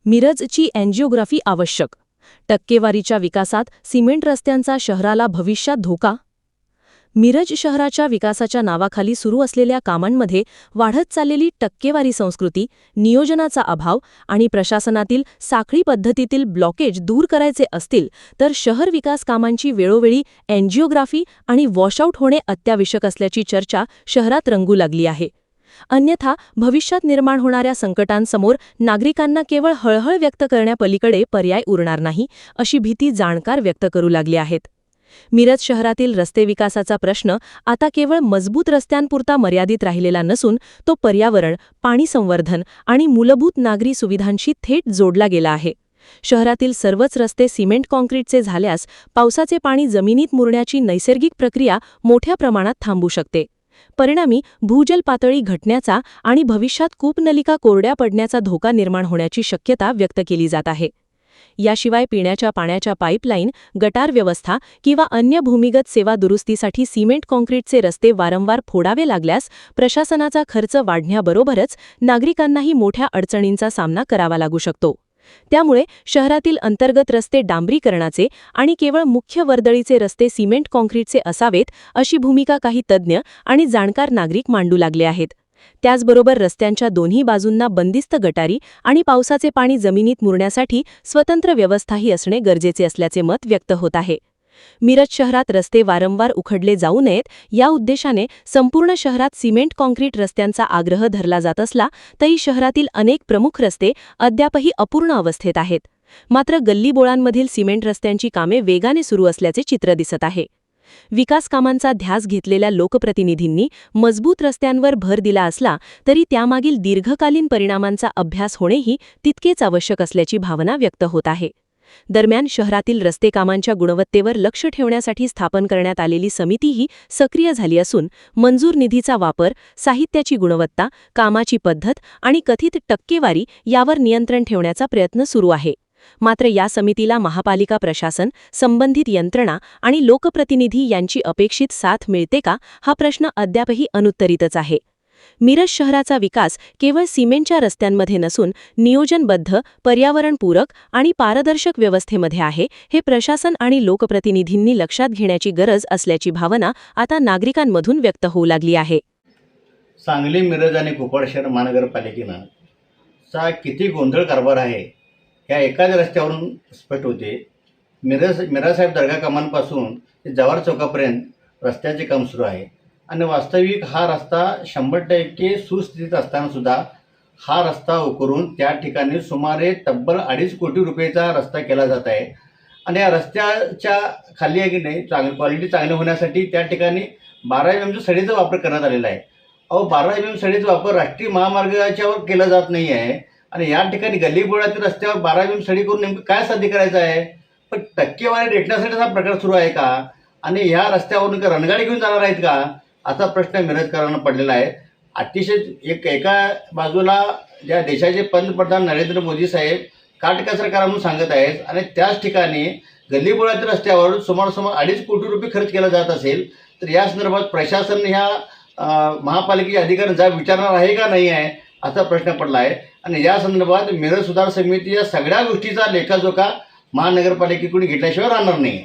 मिरजची angiography आवश्यक. टक्केवारीच्या विकासात सिमेंट रस्त्यांचा शहराला भविष्यात धोका. मिरज शहराच्या विकासाच्या नावाखाली सुरू असलेल्या कामांमध्ये वाढत चाललेली टक्केवारी संस्कृती, नियोजनाचा अभाव आणि प्रशासनातील साखळी पद्धतीतील ब्लॉकेज दूर करायचे असतील तर शहर विकास कामांची वेळोवेळी अँजिओग्राफी आणि वॉशआउट होणे अत्यावश्यक असल्याची चर्चा शहरात रंगू लागली आहे. अन्यथा भविष्यात निर्माण होणाऱ्या संकटांसमोर नागरिकांना केवळ हळहळ व्यक्त करण्यापलीकडे पर्याय उरणार नाही, अशी भीती जाणकार व्यक्त करू लागले आहेत. मिरज शहरातील रस्ते विकासाचा प्रश्न आता केवळ मजबूत रस्त्यांपुरता मर्यादित राहिलेला नसून तो पर्यावरण, पाणी संवर्धन आणि मूलभूत नागरी सुविधांशी थेट जोडला गेला आहे. शहरातील सर्वच रस्ते सिमेंट काँक्रीटचे झाल्यास पावसाचे पाणी जमिनीत मुरण्याची नैसर्गिक प्रक्रिया मोठ्या प्रमाणात थांबू शकते. परिणामी भूजल पातळी घटण्याचा आणि भविष्यात कूपनलिका कोरड्या पडण्याचा धोका निर्माण होण्याची शक्यता व्यक्त केली जात आहे. याशिवाय पिण्याच्या पाण्याच्या पाईपलाईन, गटार व्यवस्था किंवा अन्य भूमिगत सेवा दुरुस्तीसाठी सिमेंट काँक्रीटचे रस्ते वारंवार फोडावे लागल्यास प्रशासनाचा खर्च वाढण्याबरोबरच नागरिकांनाही मोठ्या अडचणींचा सामना करावा लागू शकतो. त्यामुळे शहरातील अंतर्गत रस्ते डांबरीकरणाचे आणि केवळ मुख्य वर्दळीचे रस्ते सिमेंट काँक्रीटचे असावेत, अशी भूमिका काही तज्ज्ञ आणि जाणकार नागरिक मांडू लागले आहेत. त्याचबरोबर रस्त्यांच्या दोन्ही बाजूंना बंदिस्त गटारी आणि पावसाचे पाणी जमिनीत मुरण्यासाठी स्वतंत्र व्यवस्थाही असणे गरजेचे असल्याचे मत व्यक्त होत आहे. मिरज शहरात रस्ते वारंवार उखडले जाऊ नयेत या उद्देशाने संपूर्ण शहरात सिमेंट काँक्रीट रस्त्यांचा आग्रह धरला जात असला तरी शहरातील अनेक प्रमुख रस्ते अद्यापही अपूर्ण अवस्थेत आहेत. मात्र गल्लीबोळांमधील सिमेंट रस्त्यांची कामे वेगाने सुरू असल्याचे चित्र दिसत आहे. विकास कामांचा ध्यास घेतलेल्या लोकप्रतिनिधींनी मजबूत रस्त्यांवर भर दिला असला तरी त्यामागील दीर्घकालीन परिणामांचा अभ्यास होणेही तितकेच आवश्यक असल्याची भावना व्यक्त होत आहे. दरम्यान शहरातील रस्ते कामांच्या गुणवत्तेवर लक्ष ठेवण्यासाठी स्थापन करण्यात आलेली समितीही सक्रिय झाली असून मंजूर निधीचा वापर, साहित्याची गुणवत्ता, कामाची पद्धत आणि कथित टक्केवारी यावर नियंत्रण ठेवण्याचा प्रयत्न सुरू आहे. मात्र या समितीला महापालिका प्रशासन, संबंधित यंत्रणा आणि लोकप्रतिनिधी यांची अपेक्षित साथ मिळते का, हा प्रश्न अद्यापही अनुत्तरितच आहे. मिरज शहराचा विकास केवळ सिमेंटच्या रस्त्यांमध्ये नसून नियोजनबद्ध, पर्यावरणपूरक आणि पारदर्शक व्यवस्थेमध्ये आहे, हे प्रशासन आणि लोकप्रतिनिधींनी लक्षात घेण्याची गरज असल्याची भावना आता नागरिकांमधून व्यक्त होऊ लागली आहे. सांगली, मिरज आणि कुपवाड शहर महानगरपालिकेनं चा किती गोंधळ कारभार आहे या एकाच रस्त्यावरून स्पष्ट होते. मिरासाहेब दर्गा कमानपासून ते जवाहर चौकापर्यंत रस्त्याचे काम सुरू आहे आणि वास्तविक हा रस्ता 100% सुस्थितीत असतानासुद्धा हा रस्ता उकरून त्या ठिकाणी सुमारे तब्बल 2.5 कोटी रुपयेचा रस्ता केला जात आहे. आणि या रस्त्याच्या खाली आहे की नाही क्वालिटी चांगली होण्यासाठी त्या ठिकाणी 12 mm सडीचा वापर करण्यात आलेला आहे. 12 mm सडीचा वापर राष्ट्रीय महामार्गाच्यावर केला जात नाही आहे आणि या ठिकाणी गल्लीबोळातील रस्त्यावर 12 mm सडी करून नेमकं काय साध्य करायचं आहे? पण टक्केवारी रेटण्यासाठी हा प्रकार सुरू आहे का? आणि ह्या रस्त्यावरून रणगाडी घेऊन जाणार आहेत का, असा प्रश्न मिरजकरांना पडलेला आहे. अतिशय एका बाजूला ज्या देशाचे पंतप्रधान नरेंद्र मोदी साहेब काटकसर करा म्हणून सांगत आहेत आणि त्याच ठिकाणी गल्लीबोळातील रस्त्यावर सुमार 2.5 कोटी रुपये खर्च केला जात असेल तर या संदर्भात प्रशासन ह्या महापालिकेच्या अधिकाऱ्यांना जाब विचारणार आहे का नाही आहे, असा प्रश्न पडला आहे. आणि या संदर्भात मिरज सुधार समिती या सगळ्या गोष्टीचा लेखाजोखा महानगरपालिकेकडून घेतल्याशिवाय राहणार नाही.